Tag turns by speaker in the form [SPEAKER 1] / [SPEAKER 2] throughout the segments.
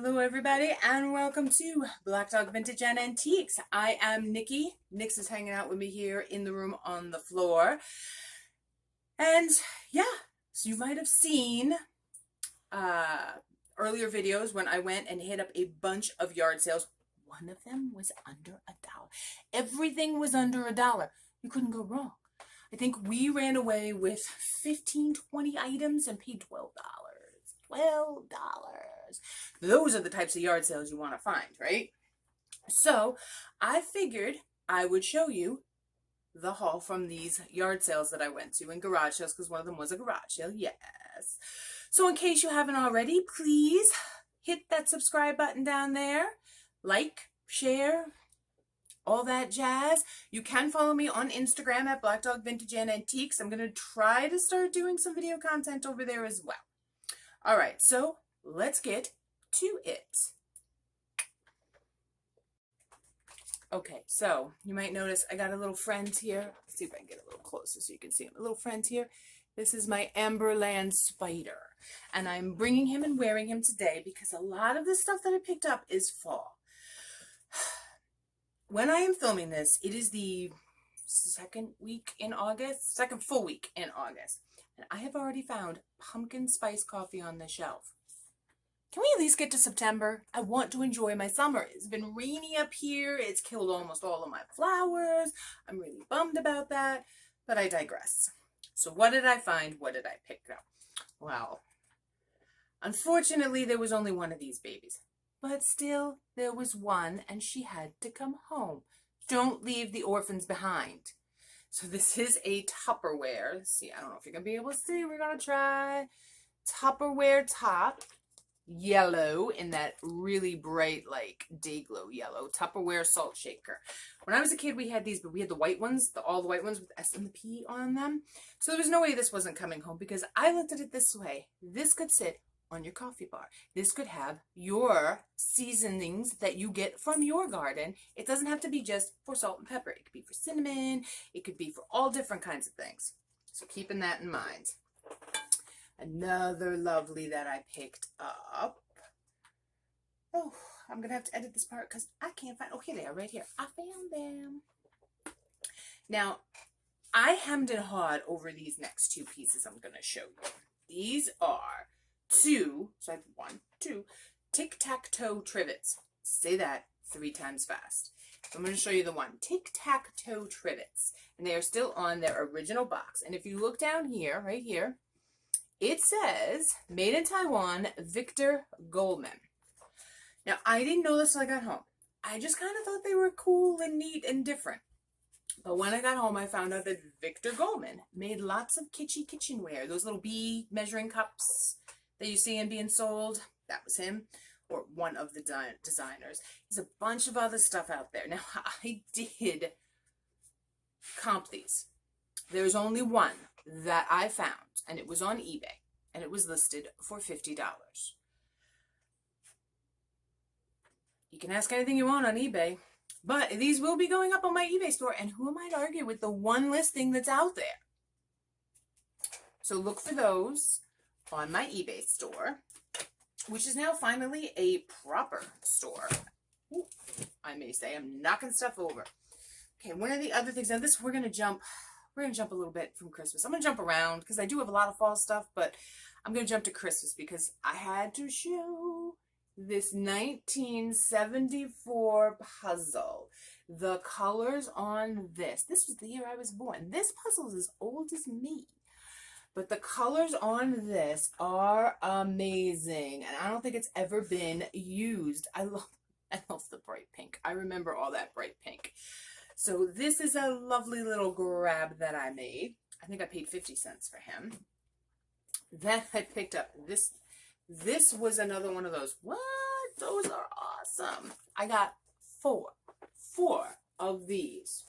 [SPEAKER 1] Hello everybody and welcome to Black Dog Vintage and Antiques. I am Nikki. Nix is hanging out with me here in the room on the floor. And yeah, so you might have seen earlier videos when I went and hit up a bunch of yard sales. One of them was under $1. Everything was under $1. You couldn't go wrong. I think we ran away with 15, 20 items and paid $12. $12. Those are the types of yard sales you want to find, right? So I figured I would show you the haul from these yard sales that I went to and garage sales, because one of them was a garage sale, yes. So in case you haven't already, please hit that subscribe button down there, like, share, all that jazz. You can follow me on Instagram at Black Dog Vintage and Antiques. I'm going to try to start doing some video content over there as well. All right, so let's get to it. Okay, so you might notice I got a little friend here. Let's see if I can get a little closer so you can see him. A little friend here. This is my Amberland Spider, and I'm bringing him and wearing him today because a lot of the stuff that I picked up is fall. When I am filming this, it is the second full week in August. And I have already found pumpkin spice coffee on the shelf. Can we at least get to September? I want to enjoy my summer. It's been rainy up here. It's killed almost all of my flowers. I'm really bummed about that, but I digress. So what did I find? What did I pick up? Well, unfortunately, there was only one of these babies. But still, there was one, and she had to come home. Don't leave the orphans behind. So this is a Tupperware. Let's see, I don't know if you're going to be able to see. We're going to try Tupperware top. Yellow in that really bright, like, day glow yellow. Tupperware salt shaker. When I was a kid, we had these, but we had the white ones, all the white ones with S and the P on them. So there was no way this wasn't coming home, because I looked at it this way. This could sit on your coffee bar. This could have your seasonings that you get from your garden. It doesn't have to be just for salt and pepper. It could be for cinnamon. It could be for all different kinds of things. So keeping that in mind. Another lovely that I picked up. Oh, I'm going to have to edit this part because I can't find. Oh, here they are right here. I found them. Now, I hemmed and hawed over these next two pieces I'm going to show you. These are two Tic-Tac-Toe Trivets. Say that 3 times fast. I'm going to show you the one. Tic-Tac-Toe Trivets. And they are still on their original box. And if you look down here, right here, it says, made in Taiwan, Victor Goldman. Now, I didn't know this until I got home. I just kind of thought they were cool and neat and different. But when I got home, I found out that Victor Goldman made lots of kitschy kitchenware. Those little bee measuring cups that you see being sold, that was him, or one of the designers. There's a bunch of other stuff out there. Now, I did comp these. There's only one that I found, and it was on eBay, and it was listed for $50. You can ask anything you want on eBay, but these will be going up on my eBay store, and who am I to argue with the one listing that's out there? So look for those on my eBay store, which is now finally a proper store. Ooh, I may say. I'm knocking stuff over. Okay, one of the other things, now this, we're going to jump a little bit from Christmas. I'm going to jump around because I do have a lot of fall stuff, but I'm going to jump to Christmas because I had to show this 1974 puzzle. The colors on this was the year I was born. This puzzle is as old as me. But the colors on this are amazing. And I don't think it's ever been used. I love the bright pink. I remember all that bright pink. So this is a lovely little grab that I made. I think I paid 50 cents for him. Then I picked up this. This was another one of those. What? Those are awesome. I got four of these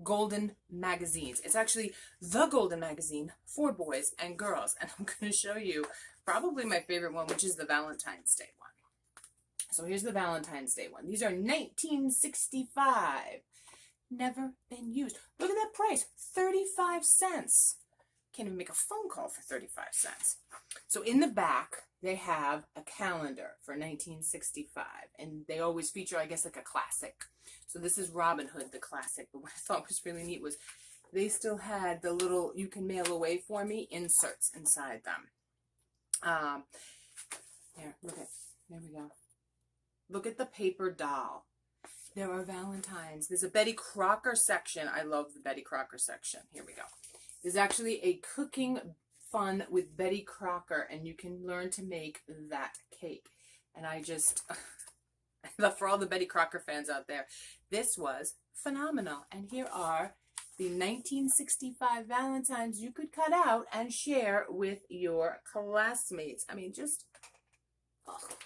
[SPEAKER 1] golden magazines. It's actually the golden magazine for boys and girls. And I'm going to show you probably my favorite one, which is the Valentine's Day one. So here's the Valentine's Day one. These are 1965. Never been used. Look at that price. 35 cents. Can't even make a phone call for 35 cents. So in the back, they have a calendar for 1965, and they always feature, I guess, like a classic. So this is Robin Hood, the classic. But what I thought was really neat was they still had the little "you can mail away for me" inserts inside them. There, there we go. Look at the paper doll. There are Valentines. There's a Betty Crocker section. I love the Betty Crocker section. Here we go. There's actually a cooking fun with Betty Crocker, and you can learn to make that cake. And I just, for all the Betty Crocker fans out there, this was phenomenal. And here are the 1965 Valentines you could cut out and share with your classmates. I mean, just, oh.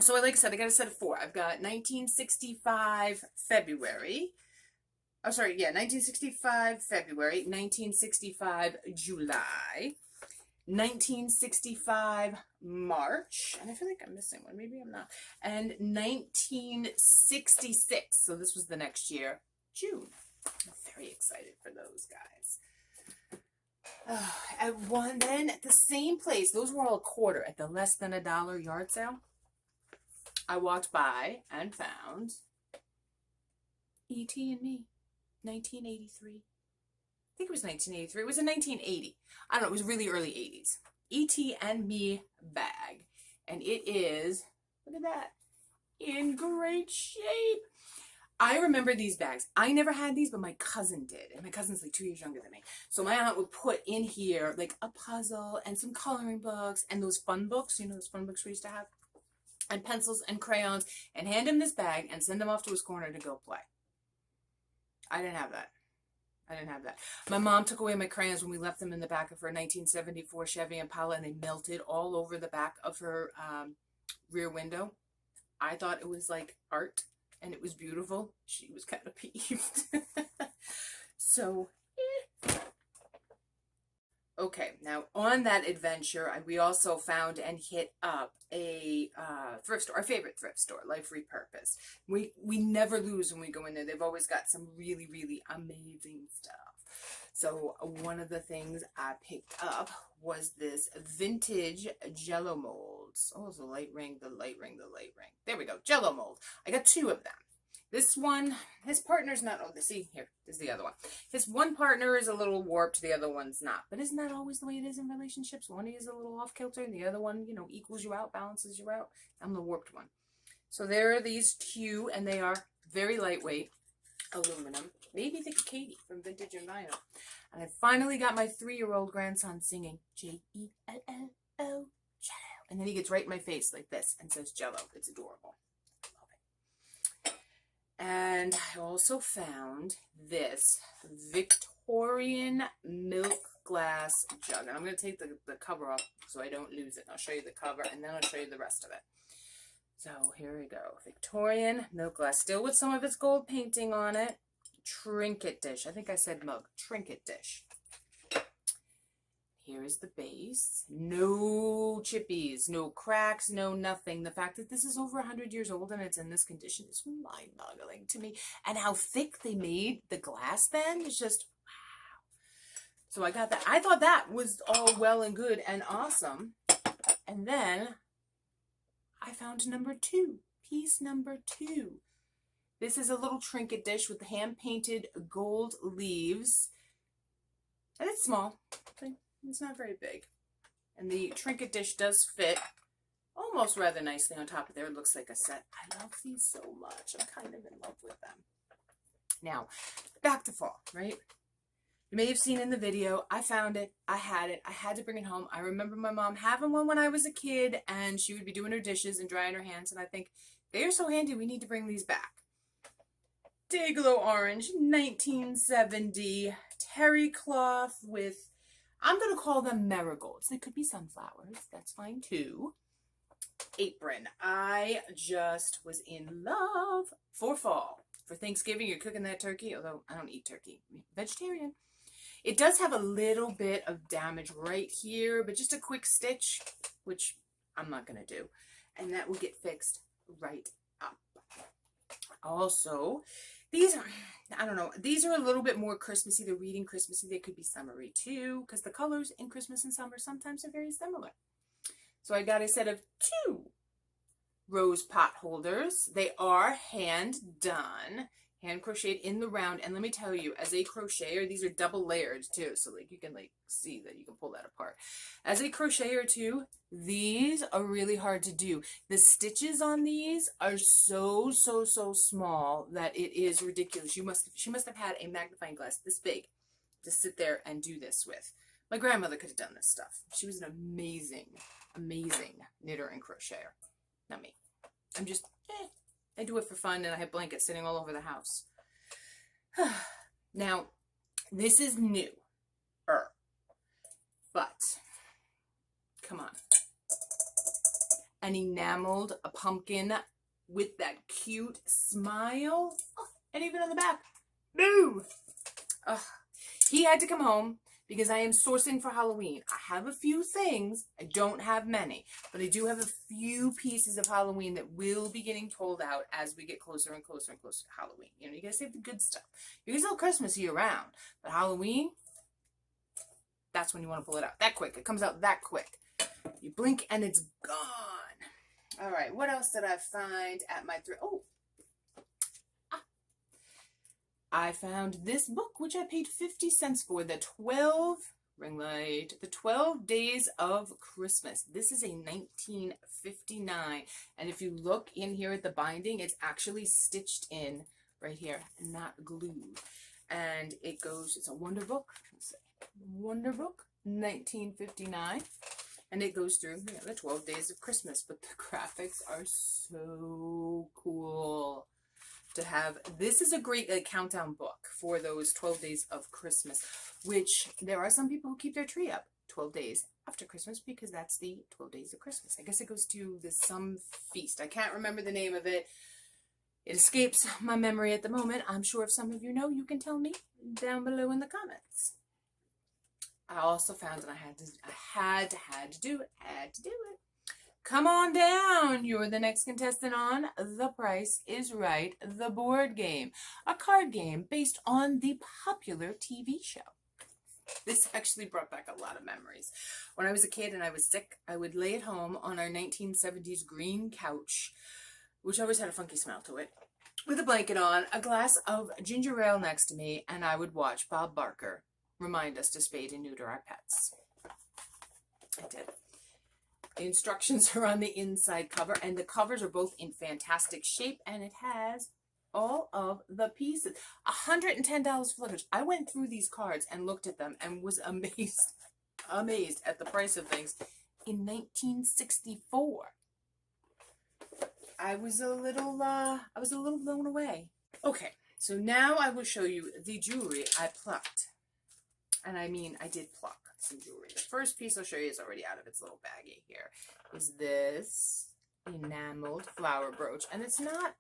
[SPEAKER 1] So like I said, I got a set of 4. I've got 1965 February. Oh, sorry, yeah, 1965 February, 1965 July, 1965 March, and I feel like I'm missing one, maybe I'm not, and 1966, so this was the next year, June. I'm very excited for those guys. Then at the same place, those were all a quarter at the less than $1 yard sale. I walked by and found E.T. and Me. 1983. I think it was 1983. It was in 1980. I don't know. It was really early 80s. E.T. and Me bag. And it is, look at that, in great shape. I remember these bags. I never had these, but my cousin did. And my cousin's like 2 years younger than me. So my aunt would put in here like a puzzle and some coloring books and those fun books. You know those fun books we used to have? And pencils and crayons. And hand him this bag and send him off to his corner to go play. I didn't have that. I didn't have that. My mom took away my crayons when we left them in the back of her 1974 Chevy Impala, and they melted all over the back of her rear window. I thought it was like art, and it was beautiful. She was kind of peeved. So, okay, now on that adventure, we also found and hit up a thrift store, our favorite thrift store, Life Repurposed. We never lose when we go in there. They've always got some really, really amazing stuff. So one of the things I picked up was this vintage Jello molds. Oh, the light ring, the light ring, the light ring. There we go, Jello mold. I got 2 of them. This one, his partner's not, oh, see, here is the other one. His one partner is a little warped, the other one's not. But isn't that always the way it is in relationships? One is a little off-kilter, and the other one, you know, equals you out, balances you out. I'm the warped one. So there are these 2, and they are very lightweight aluminum. Maybe the Katie from Vintage and Vinyl. And I finally got my 3-year-old grandson singing Jello, Jello. And then he gets right in my face like this and says Jello. It's adorable. And I also found this Victorian milk glass jug. And I'm going to take the cover off so I don't lose it. I'll show you the cover and then I'll show you the rest of it. So here we go. Victorian milk glass. Still with some of its gold painting on it. Trinket dish. I think I said mug. Trinket dish. Here is the base. No chippies, no cracks, no nothing. The fact that this is over 100 years old and it's in this condition is mind-boggling to me. And how thick they made the glass then is just, wow. So I got that. I thought that was all well and good and awesome. And then I found number 2, piece number 2. This is a little trinket dish with hand-painted gold leaves. And it's small. Okay. It's not very big. And the trinket dish does fit almost rather nicely on top of there. It looks like a set. I love these so much. I'm kind of in love with them. Now, back to fall, right? You may have seen in the video, I found it. I had to bring it home. I remember my mom having one when I was a kid, and she would be doing her dishes and drying her hands, and I think, they are so handy, we need to bring these back. Dayglow Orange, 1970, terry cloth with, I'm going to call them marigolds. They could be sunflowers. That's fine too. Apron. I just was in love for fall. For Thanksgiving, you're cooking that turkey, although I don't eat turkey. I'm vegetarian. It does have a little bit of damage right here, but just a quick stitch, which I'm not going to do. And that will get fixed right up. Also These are, I don't know, these are a little bit more Christmassy. They're reading Christmassy. They could be summery too, because the colors in Christmas and summer sometimes are very similar. So I got a set of 2 rose pot holders. They are hand done, hand crocheted in the round. And let me tell you, as a crocheter, these are double layered too. So like you can like see that you can pull that apart. As a crocheter too, these are really hard to do. The stitches on these are so small that it is ridiculous. She must have had a magnifying glass this big to sit there and do this with. My grandmother could have done this stuff. She was an amazing knitter and crocheter. Not me. I'm just, I do it for fun, and I have blankets sitting all over the house. Now, this is new, but, come on. An enameled pumpkin with that cute smile. Oh, and even on the back. Boo! He had to come home because I am sourcing for Halloween. I have a few things. I don't have many, but I do have a few pieces of Halloween that will be getting told out as we get closer and closer and closer to Halloween. You know, you gotta save the good stuff. You can sell Christmas year round, but Halloween, that's when you want to pull it out that quick. It comes out that quick. You blink and it's gone. All right, what else did I find at my thrift? Oh, I found this book, which I paid 50 cents for, the 12 Days of Christmas. This is a 1959, and if you look in here at the binding, it's actually stitched in right here, not glued. And it goes, it's a Wonder Book. Let's see, Wonder Book, 1959. And it goes through, you know, the 12 Days of Christmas, but the graphics are so cool. To have, this is a great countdown book for those 12 days of Christmas, which there are some people who keep their tree up 12 days after Christmas because that's the 12 days of Christmas. I guess it goes to some feast. I can't remember the name of it. It escapes my memory at the moment. I'm sure if some of you know, you can tell me down below in the comments. I also found, and I had to do it. Come on down. You're the next contestant on The Price is Right, the board game. A card game based on the popular TV show. This actually brought back a lot of memories. When I was a kid and I was sick, I would lay at home on our 1970s green couch, which always had a funky smell to it, with a blanket on, a glass of ginger ale next to me, and I would watch Bob Barker remind us to spade and neuter our pets. I did. The instructions are on the inside cover, and the covers are both in fantastic shape, and it has all of the pieces. $110 for luggage. I went through these cards and looked at them and was amazed at the price of things in 1964. I was a little blown away. Okay, so now I will show you the jewelry I plucked. And I mean, I did pluck some jewelry. The first piece I'll show you is already out of its little baggie here. Is this enameled flower brooch. And it's not,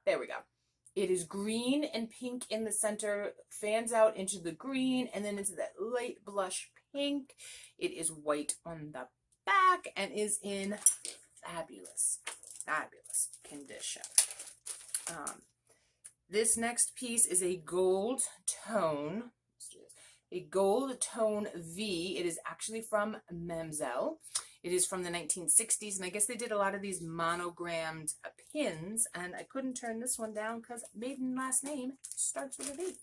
[SPEAKER 1] there we go. It is green and pink in the center, fans out into the green, and then into that light blush pink. It is white on the back and is in fabulous condition. This next piece is a gold tone. A gold tone V. It is actually from Mamselle. It is from the 1960s, and I guess they did a lot of these monogrammed pins, and I couldn't turn this one down because maiden last name starts with a V.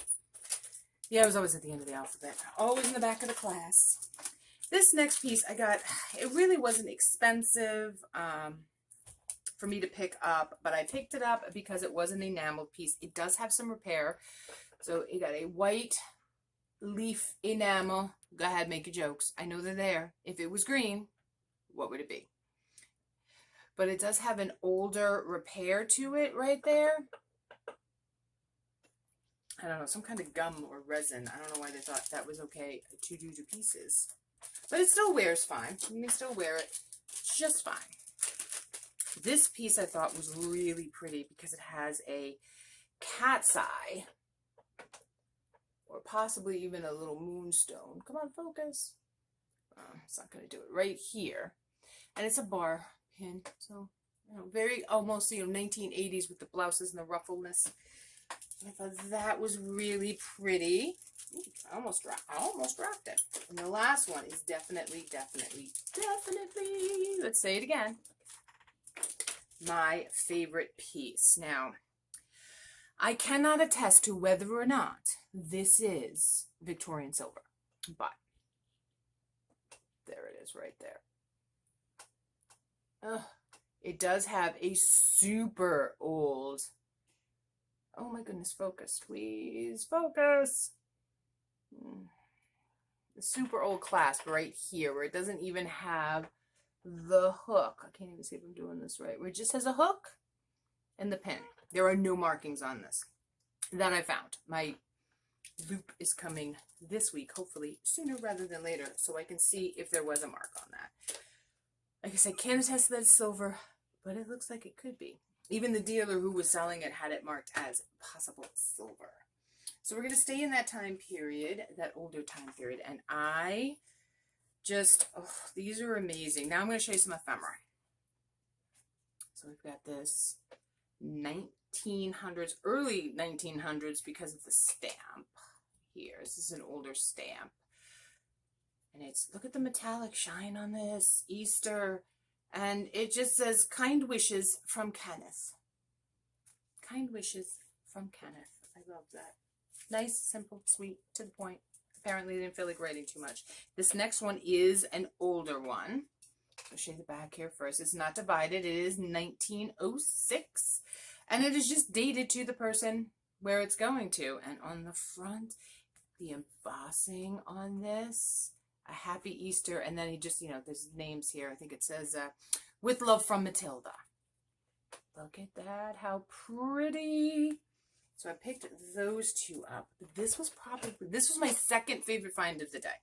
[SPEAKER 1] Yeah, I was always at the end of the alphabet. Always in the back of the class. This next piece I got, it really wasn't expensive for me to pick up, but I picked it up because it was an enameled piece. It does have some repair. So it got a white leaf enamel. Go ahead, make your jokes. I know they're there. If it was green, what would it be? But it does have an older repair to it right there. I don't know, some kind of gum or resin. I don't know why they thought that was okay to do to pieces. But it still wears fine. You can still wear it just fine. This piece I thought was really pretty because it has a cat's eye. Or possibly even a little moonstone. Come on, focus. It's not going to do it right here. And it's a bar pin. So, you know, very almost, 1980s with the blouses and the ruffledness. I thought that was really pretty. Ooh, I almost dropped it. And the last one is definitely, let's say it again, my favorite piece. Now, I cannot attest to whether or not this is Victorian silver, but there it is right there. It does have a super old, oh my goodness, focus, please, focus. The super old clasp right here where it doesn't even have the hook. I can't even see if I'm doing this right. Where it just has a hook and the pin. There are no markings on this that I found. My loop is coming this week, hopefully sooner rather than later, so I can see if there was a mark on that. Like I said, can't attest that it's silver, but it looks like it could be. Even the dealer who was selling it had it marked as possible silver. So we're going to stay in that time period, that older time period, and I just, oh, these are amazing. Now I'm going to show you some ephemera. So we've got this 1900s, early 1900s because of the stamp here. This is an older stamp. And it's, look at the metallic shine on this, Easter. And it just says, kind wishes from Kenneth. Kind wishes from Kenneth. I love that. Nice, simple, sweet, to the point. Apparently they didn't feel like writing too much. This next one is an older one. I'll show you the back here first. It's not divided. It is 1906. And it is just dated to the person where it's going to. And on the front, the embossing on this, a happy Easter. And then he just, there's names here. I think it says, with love from Matilda. Look at that. How pretty. So I picked those two up. This was my second favorite find of the day.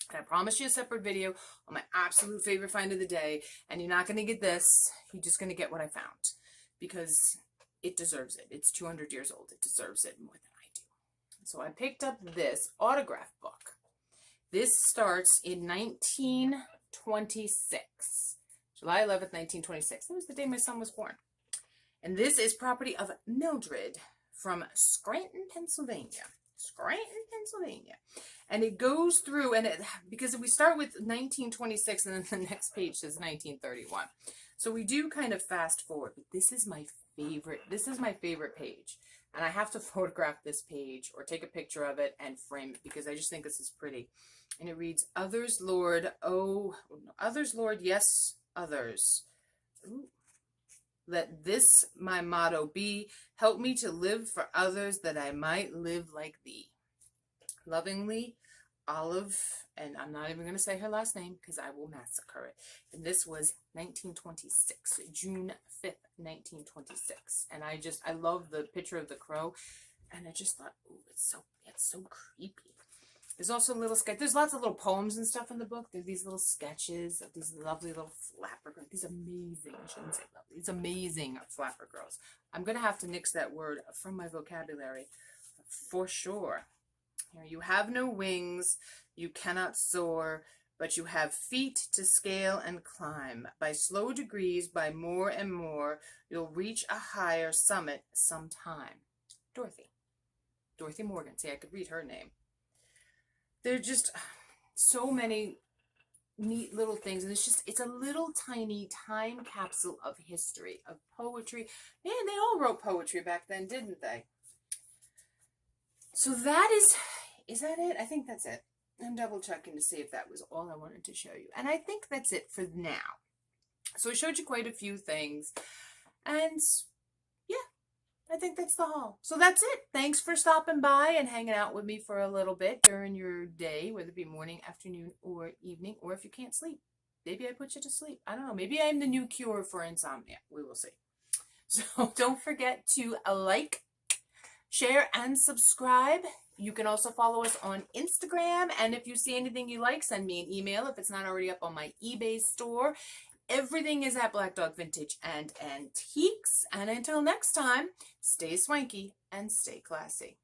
[SPEAKER 1] And I promised you a separate video on my absolute favorite find of the day. And you're not going to get this. You're just going to get what I found. Because it deserves it. It's 200 years old. It deserves it more than I do. So I picked up this autograph book. This starts in 1926. July 11th, 1926. That was the day my son was born. And this is property of Mildred from Scranton, Pennsylvania. Scranton, Pennsylvania. And it goes through, and because we start with 1926 and then the next page says 1931. So we do kind of fast forward, but this is my favorite page. And I have to photograph this page or take a picture of it and frame it because I just think this is pretty. And it reads, others, Lord, yes, others. Ooh. Let this my motto be, help me to live for others that I might live like thee. Lovingly, Olive, and I'm not even going to say her last name because I will massacre it. And this was 1926, June 5th, 1926. And I love the picture of the crow. And I just thought, ooh, it's so creepy. There's also a little sketch. There's lots of little poems and stuff in the book. There's these little sketches of these lovely little flapper girls. These amazing, I shouldn't say lovely, these amazing flapper girls. I'm going to have to nix that word from my vocabulary for sure. Here, you have no wings, you cannot soar, but you have feet to scale and climb. By slow degrees, by more and more, you'll reach a higher summit sometime. Dorothy Morgan. See, I could read her name. There are just so many neat little things. And it's a little tiny time capsule of history, of poetry. Man, they all wrote poetry back then, didn't they? So that is that it? I think that's it. I'm double checking to see if that was all I wanted to show you. And I think that's it for now. So I showed you quite a few things. And I think that's the haul. So that's it. Thanks for stopping by and hanging out with me for a little bit during your day, whether it be morning, afternoon, or evening, or if you can't sleep. Maybe I put you to sleep. I don't know. Maybe I'm the new cure for insomnia. We will see. So don't forget to like, share, and subscribe. You can also follow us on Instagram. And if you see anything you like, send me an email if it's not already up on my eBay store. Everything is at Black Dog Vintage and Antiques. And until next time, stay swanky and stay classy.